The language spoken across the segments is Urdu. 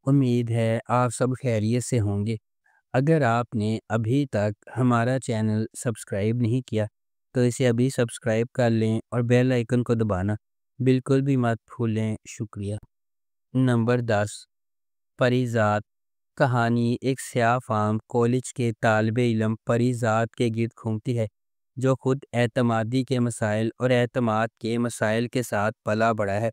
امید ہے آپ سب خیریت سے ہوں گے۔ اگر آپ نے ابھی تک ہمارا چینل سبسکرائب نہیں کیا تو اسے ابھی سبسکرائب کر لیں اور بیل آئیکن کو دبانا بالکل بھی مت بھولیں۔ شکریہ۔ نمبر 10، پری ذات۔ کہانی ایک سیاہ فام کالج کے طالب علم پری ذات کے گرد گھومتی ہے، جو خود اعتمادی کے مسائل اور اعتماد کے مسائل کے ساتھ پلا بڑھا ہے۔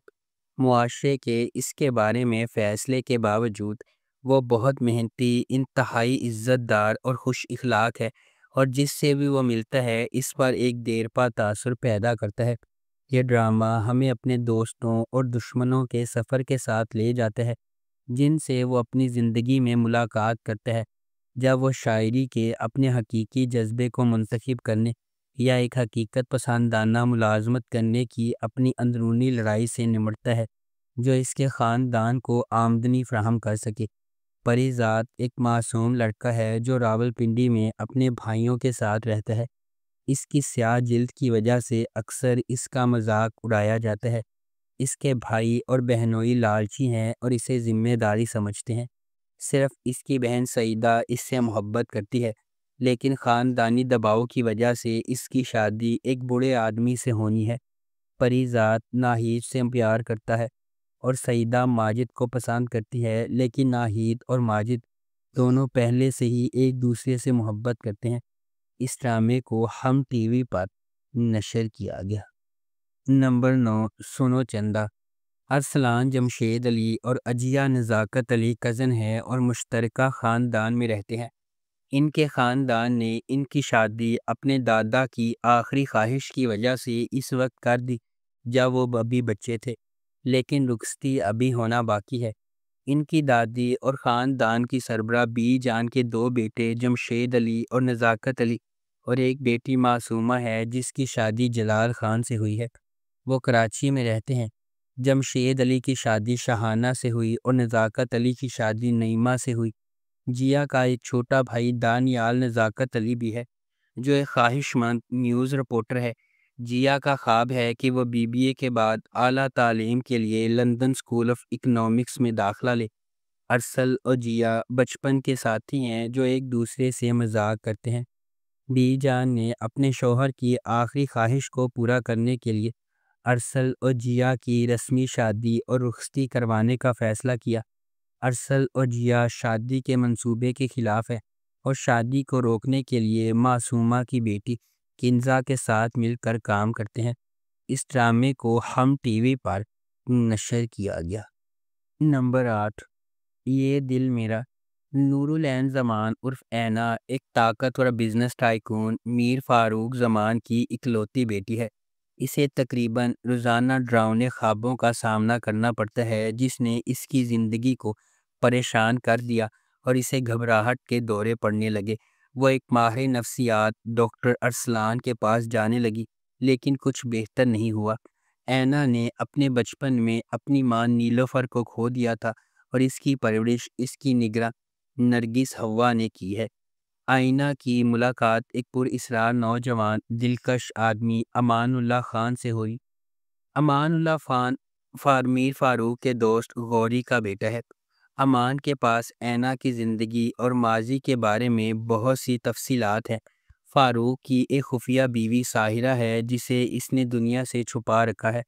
معاشرے کے اس کے بارے میں فیصلے کے باوجود وہ بہت محنتی، انتہائی عزت دار اور خوش اخلاق ہے، اور جس سے بھی وہ ملتا ہے اس پر ایک دیرپا تاثر پیدا کرتا ہے۔ یہ ڈرامہ ہمیں اپنے دوستوں اور دشمنوں کے سفر کے ساتھ لے جاتا ہے، جن سے وہ اپنی زندگی میں ملاقات کرتا ہے، جب وہ شاعری کے اپنے حقیقی جذبے کو منتخب کرنے یا ایک حقیقت پسندانہ ملازمت کرنے کی اپنی اندرونی لڑائی سے نمٹتا ہے جو اس کے خاندان کو آمدنی فراہم کر سکے۔ پری ذات ایک معصوم لڑکا ہے جو راولپنڈی میں اپنے بھائیوں کے ساتھ رہتا ہے۔ اس کی سیاہ جلد کی وجہ سے اکثر اس کا مذاق اڑایا جاتا ہے۔ اس کے بھائی اور بہنوئی لالچی ہیں اور اسے ذمہ داری سمجھتے ہیں۔ صرف اس کی بہن سعیدہ اس سے محبت کرتی ہے، لیکن خاندانی دباؤ کی وجہ سے اس کی شادی ایک بوڑھے آدمی سے ہونی ہے۔ پری ذات ناہید سے پیار کرتا ہے اور سعیدہ ماجد کو پسند کرتی ہے، لیکن ناہید اور ماجد دونوں پہلے سے ہی ایک دوسرے سے محبت کرتے ہیں۔ اس ڈرامے کو ہم ٹی وی پر نشر کیا گیا۔ نمبر 9، سنو چندا۔ ارسلان جمشید علی اور عجیہ نزاکت علی کزن ہیں اور مشترکہ خاندان میں رہتے ہیں۔ ان کے خاندان نے ان کی شادی اپنے دادا کی آخری خواہش کی وجہ سے اس وقت کر دی جب وہ ابھی بچے تھے، لیکن رخصتی ابھی ہونا باقی ہے۔ ان کی دادی اور خاندان کی سربراہ بی جان کے 2 بیٹے جمشید علی اور نزاکت علی اور ایک بیٹی معصومہ ہے جس کی شادی جلال خان سے ہوئی ہے۔ وہ کراچی میں رہتے ہیں۔ جمشید علی کی شادی شہانہ سے ہوئی اور نزاکت علی کی شادی نعیمہ سے ہوئی۔ جیا کا ایک چھوٹا بھائی دانیال نزاکت علی بھی ہے، جو ایک خواہش مند نیوز رپورٹر ہے۔ جیا کا خواب ہے کہ وہ BBA کے بعد اعلیٰ تعلیم کے لیے لندن اسکول آف اکنامکس میں داخلہ لے۔ ارسل اور جیا بچپن کے ساتھی ہیں جو ایک دوسرے سے مذاق کرتے ہیں۔ بی جان نے اپنے شوہر کی آخری خواہش کو پورا کرنے کے لیے ارسل اور جیا کی رسمی شادی اور رخصتی کروانے کا فیصلہ کیا۔ ارسل اور جیا شادی کے منصوبے کے خلاف ہے اور شادی کو روکنے کے لیے معصومہ کی بیٹی کنزا کے ساتھ مل کر کام کرتے ہیں۔ اس ڈرامے کو ہم ٹی وی پر نشر کیا گیا۔ نمبر 8، یہ دل میرا۔ نور العین زمان عرف اینا ایک طاقتور بزنس ٹائکون میر فاروق زمان کی اکلوتی بیٹی ہے۔ اسے تقریباً روزانہ ڈراؤنے خوابوں کا سامنا کرنا پڑتا ہے جس نے اس کی زندگی کو پریشان کر دیا اور اسے گھبراہٹ کے دورے پڑنے لگے۔ وہ ایک ماہر نفسیات ڈاکٹر ارسلان کے پاس جانے لگی، لیکن کچھ بہتر نہیں ہوا۔ اینا نے اپنے بچپن میں اپنی ماں نیلوفر کو کھو دیا تھا اور اس کی پرورش اس کی نگراں نرگس حوا نے کی ہے۔ آئینہ کی ملاقات ایک پر اسرار نوجوان دلکش آدمی امان اللہ خان سے ہوئی۔ امان اللہ خان میر فاروق کے دوست غوری کا بیٹا ہے۔ امان کے پاس اینا کی زندگی اور ماضی کے بارے میں بہت سی تفصیلات ہیں۔ فاروق کی ایک خفیہ بیوی ساحرہ ہے جسے اس نے دنیا سے چھپا رکھا ہے۔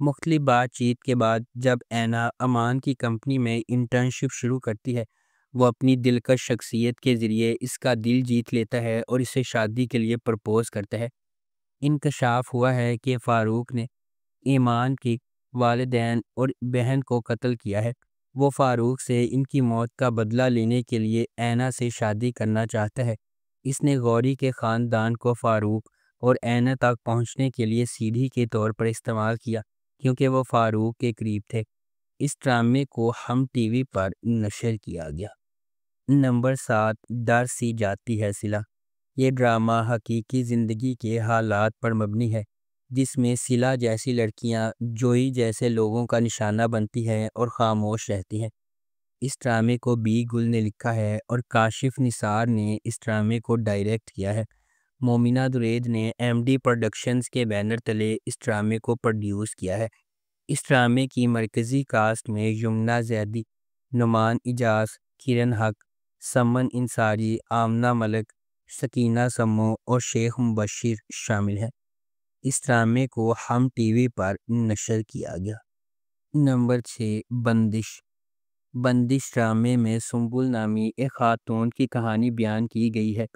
مختلف بات چیت کے بعد جب اینا امان کی کمپنی میں انٹرنشپ شروع کرتی ہے، وہ اپنی دلکش شخصیت کے ذریعے اس کا دل جیت لیتا ہے اور اسے شادی کے لیے پرپوز کرتا ہے۔ انکشاف ہوا ہے کہ فاروق نے ایمان کی والدین اور بہن کو قتل کیا ہے۔ وہ فاروق سے ان کی موت کا بدلہ لینے کے لیے اینا سے شادی کرنا چاہتا ہے۔ اس نے غوری کے خاندان کو فاروق اور اینا تک پہنچنے کے لیے سیڑھی کے طور پر استعمال کیا کیونکہ وہ فاروق کے قریب تھے۔ اس ڈرامے کو ہم ٹی وی پر نشر کیا گیا۔ نمبر 7، ڈر سی جاتی ہے صلہ۔ یہ ڈرامہ حقیقی زندگی کے حالات پر مبنی ہے، جس میں صلہ جیسی لڑکیاں جوئی جیسے لوگوں کا نشانہ بنتی ہیں اور خاموش رہتی ہیں۔ اس ڈرامے کو بی گل نے لکھا ہے اور کاشف نثار نے اس ڈرامے کو ڈائریکٹ کیا ہے۔ مومنہ درید نے MD پروڈکشنز کے بینر تلے اس ڈرامے کو پروڈیوس کیا ہے۔ اس ڈرامے کی مرکزی کاسٹ میں یمنا زیدی، نعمان اجاز، کرن حق، سمن انصاری، آمنہ ملک، سکینہ سمو اور شیخ مبشر شامل ہیں۔ اس ڈرامے کو ہم ٹی وی پر نشر کیا گیا۔ نمبر 6، بندش۔ بندش ڈرامے میں سنبل نامی ایک خاتون کی کہانی بیان کی گئی ہے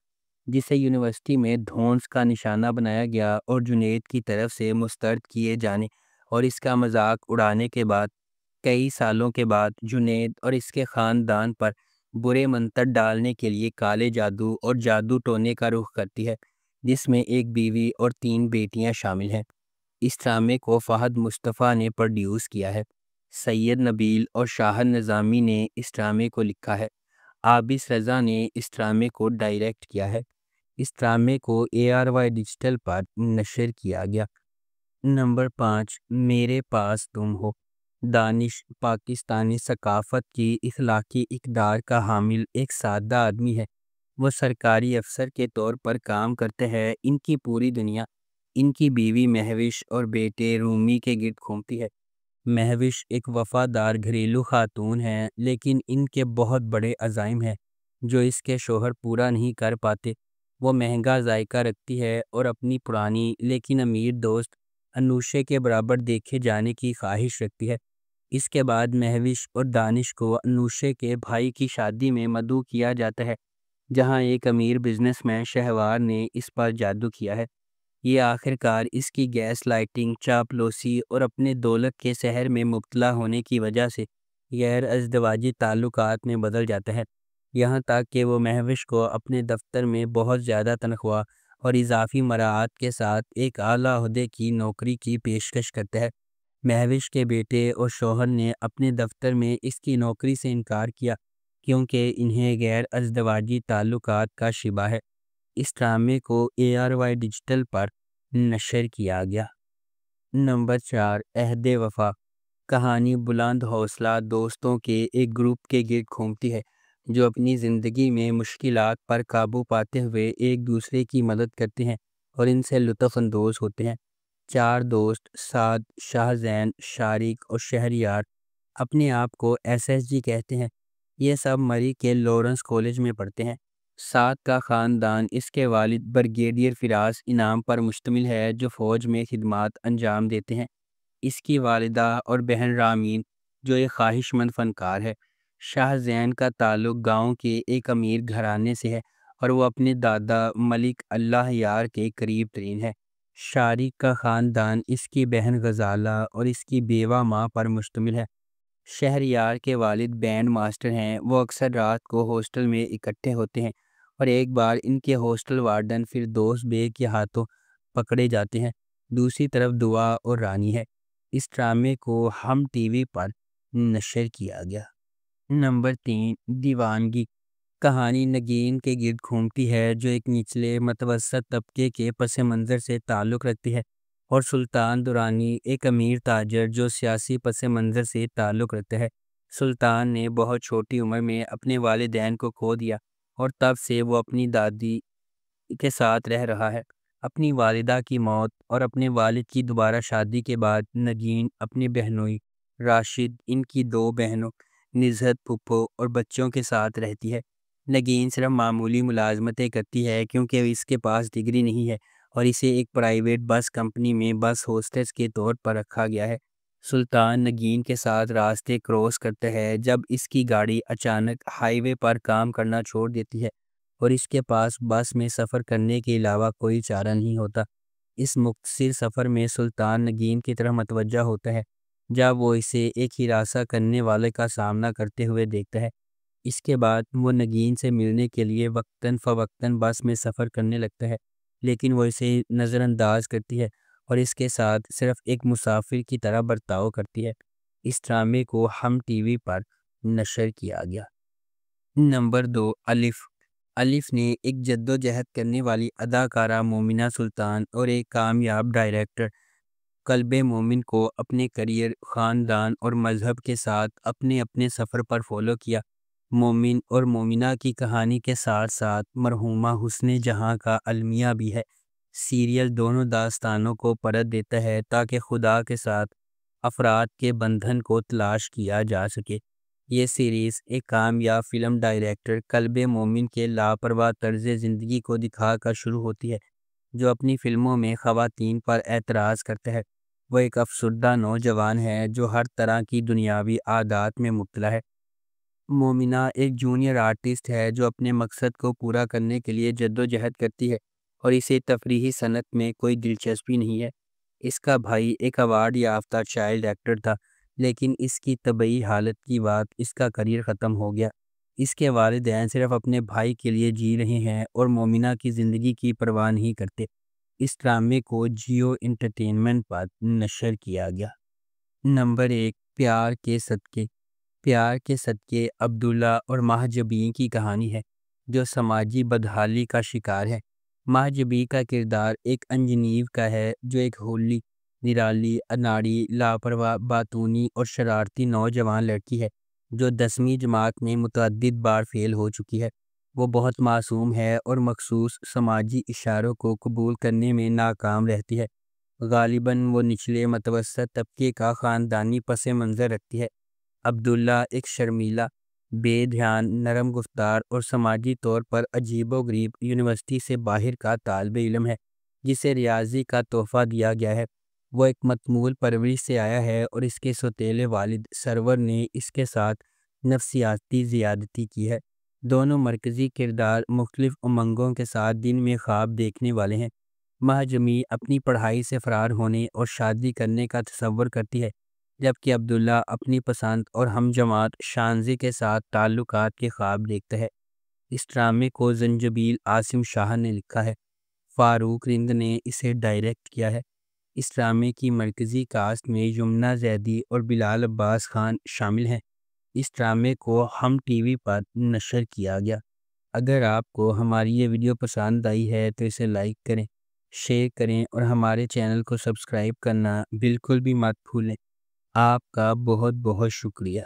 جسے یونیورسٹی میں دھونس کا نشانہ بنایا گیا اور جنید کی طرف سے مسترد کیے جانے اور اس کا مذاق اڑانے کے بعد کئی سالوں کے بعد جنید اور اس کے خاندان پر برے منتر ڈالنے کے لیے کالے جادو اور جادو ٹونے کا رخ کرتی ہے، جس میں ایک بیوی اور 3 بیٹیاں شامل ہیں۔ اس ڈرامے کو فہد مصطفیٰ نے پروڈیوس کیا ہے۔ سید نبیل اور شاہد نظامی نے اس ڈرامے کو لکھا ہے۔ عابس رضا نے اس ڈرامے کو ڈائریکٹ کیا ہے۔ اس ڈرامے کو ARY ڈیجیٹل پر نشر کیا گیا۔ نمبر 5، میرے پاس تم ہو۔ دانش پاکستانی ثقافت کی اخلاقی اقدار کا حامل ایک سادہ آدمی ہے۔ وہ سرکاری افسر کے طور پر کام کرتے ہیں۔ ان کی پوری دنیا ان کی بیوی مہوش اور بیٹے رومی کے گرد گھومتی ہے۔ مہوش ایک وفادار گھریلو خاتون ہیں، لیکن ان کے بہت بڑے عزائم ہیں جو اس کے شوہر پورا نہیں کر پاتے۔ وہ مہنگا ذائقہ رکھتی ہے اور اپنی پرانی لیکن امیر دوست انوشے کے برابر دیکھے جانے کی خواہش رکھتی ہے۔ اس کے بعد مہوش اور دانش کو انوشے کے بھائی کی شادی میں مدعو کیا جاتا ہے، جہاں ایک امیر بزنس مین شہوار نے اس پر جادو کیا ہے۔ یہ آخرکار اس کی گیس لائٹنگ، چاپلوسی اور اپنے دولت کے سحر میں مبتلا ہونے کی وجہ سے غیر ازدواجی تعلقات میں بدل جاتا ہے، یہاں تک کہ وہ مہوش کو اپنے دفتر میں بہت زیادہ تنخواہ اور اضافی مراعات کے ساتھ ایک اعلیٰ عہدے کی نوکری کی پیشکش کرتا ہے۔ مہوش کے بیٹے اور شوہر نے اپنے دفتر میں اس کی نوکری سے انکار کیا کیونکہ انہیں غیر ازدواجی تعلقات کا شبہ ہے۔ اس ڈرامے کو ARY ڈیجیٹل پر نشر کیا گیا۔ نمبر 4، عہد وفا۔ کہانی بلند حوصلہ دوستوں کے ایک گروپ کے گرد گھومتی ہے جو اپنی زندگی میں مشکلات پر قابو پاتے ہوئے ایک دوسرے کی مدد کرتے ہیں اور ان سے لطف اندوز ہوتے ہیں۔ 4 دوست سعد، شاہ زین، شارق اور شہریار اپنے آپ کو SSG کہتے ہیں۔ یہ سب مری کے لارنس کالج میں پڑھتے ہیں۔ سعد کا خاندان اس کے والد بریگیڈیئر فراز انعام پر مشتمل ہے جو فوج میں خدمات انجام دیتے ہیں۔ اس کی والدہ اور بہن رامین جو ایک خواہش مند فنکار ہے۔ شاہ زین کا تعلق گاؤں کے ایک امیر گھرانے سے ہے اور وہ اپنے دادا ملک اللہ یار کے قریب ترین ہے۔ شارق کا خاندان اس کی بہن غزالہ اور اس کی بیوہ ماں پر مشتمل ہے۔ شہریار کے والد بینڈ ماسٹر ہیں۔ وہ اکثر رات کو ہاسٹل میں اکٹھے ہوتے ہیں اور ایک بار ان کے ہاسٹل وارڈن فردوس بیگ کے ہاتھوں پکڑے جاتے ہیں۔ دوسری طرف دعا اور رانی ہے۔ اس ڈرامے کو ہم ٹی وی پر نشر کیا گیا۔ نمبر 3، دیوانگی۔ کہانی نگین کے گرد گھومتی ہے جو ایک نچلے متوسط طبقے کے پس منظر سے تعلق رکھتی ہے، اور سلطان درانی ایک امیر تاجر جو سیاسی پس منظر سے تعلق رکھتا ہے۔ سلطان نے بہت چھوٹی عمر میں اپنے والدین کو کھو دیا اور تب سے وہ اپنی دادی کے ساتھ رہ رہا ہے۔ اپنی والدہ کی موت اور اپنے والد کی دوبارہ شادی کے بعد نگین اپنی بہنوئی راشد، ان کی 2 بہنوں نزہت پھپھو اور بچوں کے ساتھ رہتی ہے۔ نگین صرف معمولی ملازمتیں کرتی ہے کیونکہ اس کے پاس ڈگری نہیں ہے اور اسے ایک پرائیویٹ بس کمپنی میں بس ہوسٹس کے طور پر رکھا گیا ہے۔ سلطان نگین کے ساتھ راستے کراس کرتا ہے جب اس کی گاڑی اچانک ہائی وے پر کام کرنا چھوڑ دیتی ہے اور اس کے پاس بس میں سفر کرنے کے علاوہ کوئی چارہ نہیں ہوتا۔ اس مختصر سفر میں سلطان نگین کی طرف متوجہ ہوتا ہے جب وہ اسے ایک ہراساں کرنے والے کا سامنا کرتے ہوئے دیکھتا ہے۔ اس کے بعد وہ نگین سے ملنے کے لیے وقتاً فوقتاً بس میں سفر کرنے لگتا ہے، لیکن وہ اسے نظر انداز کرتی ہے اور اس کے ساتھ صرف ایک مسافر کی طرح برتاؤ کرتی ہے۔ اس ڈرامے کو ہم ٹی وی پر نشر کیا گیا۔ نمبر 2، الف۔ الف نے ایک جدوجہد کرنے والی اداکارہ مومنہ سلطان اور ایک کامیاب ڈائریکٹر قلب مومن کو اپنے کریئر، خاندان اور مذہب کے ساتھ اپنے سفر پر فالو کیا۔ مومن اور مومنہ کی کہانی کے ساتھ ساتھ مرحومہ حسن جہاں کا المیہ بھی ہے۔ سیریل دونوں داستانوں کو پرت دیتا ہے تاکہ خدا کے ساتھ افراد کے بندھن کو تلاش کیا جا سکے۔ یہ سیریز ایک کامیاب فلم ڈائریکٹر قلب مومن کے لاپرواہ طرز زندگی کو دکھا کر شروع ہوتی ہے، جو اپنی فلموں میں خواتین پر اعتراض کرتا ہے۔ وہ ایک افسردہ نوجوان ہے جو ہر طرح کی دنیاوی عادات میں مبتلا ہے۔ مومنہ ایک جونیئر آرٹسٹ ہے جو اپنے مقصد کو پورا کرنے کے لیے جدوجہد کرتی ہے اور اسے تفریحی صنعت میں کوئی دلچسپی نہیں ہے۔ اس کا بھائی ایک ایوارڈ یافتہ چائلڈ ایکٹر تھا، لیکن اس کی طبعی حالت کی بعد اس کا کریئر ختم ہو گیا۔ اس کے والدین صرف اپنے بھائی کے لیے جی رہے ہیں اور مومنہ کی زندگی کی پرواہ نہیں کرتے۔ اس ڈرامے کو جیو انٹرٹینمنٹ پر نشر کیا گیا۔ نمبر 1، پیار کے صدقے۔ پیار کے صدقے عبداللہ اور مہجبین کی کہانی ہے جو سماجی بدحالی کا شکار ہے۔ مہجبی کا کردار ایک انجنیو کا ہے جو ایک ہولی، نرالی، اناڑی، لاپرواہ، باتونی اور شرارتی نوجوان لڑکی ہے جو 10ویں جماعت میں متعدد بار فیل ہو چکی ہے۔ وہ بہت معصوم ہے اور مخصوص سماجی اشاروں کو قبول کرنے میں ناکام رہتی ہے۔ غالباً وہ نچلے متوسط طبقے کا خاندانی پس منظر رکھتی ہے۔ عبداللہ ایک شرمیلا، بے دھیان، نرم گفتار اور سماجی طور پر عجیب و غریب یونیورسٹی سے باہر کا طالب علم ہے جسے ریاضی کا تحفہ دیا گیا ہے۔ وہ ایک متمول پرورش سے آیا ہے اور اس کے سوتیلے والد سرور نے اس کے ساتھ نفسیاتی زیادتی کی ہے۔ دونوں مرکزی کردار مختلف امنگوں کے ساتھ دن میں خواب دیکھنے والے ہیں۔ مہجمی اپنی پڑھائی سے فرار ہونے اور شادی کرنے کا تصور کرتی ہے، جبکہ عبداللہ اپنی پسند اور ہم جماعت شانزی کے ساتھ تعلقات کے خواب دیکھتا ہے۔ اس ڈرامے کو زنجبیل عاصم شاہ نے لکھا ہے، فاروق رند نے اسے ڈائریکٹ کیا ہے۔ اس ڈرامے کی مرکزی کاسٹ میں یمنا زیدی اور بلال عباس خان شامل ہیں۔ اس ڈرامے کو ہم ٹی وی پر نشر کیا گیا۔ اگر آپ کو ہماری یہ ویڈیو پسند آئی ہے تو اسے لائک کریں، شیئر کریں اور ہمارے چینل کو سبسکرائب کرنا بالکل بھی مت بھولیں۔ آپ کا بہت بہت شکریہ۔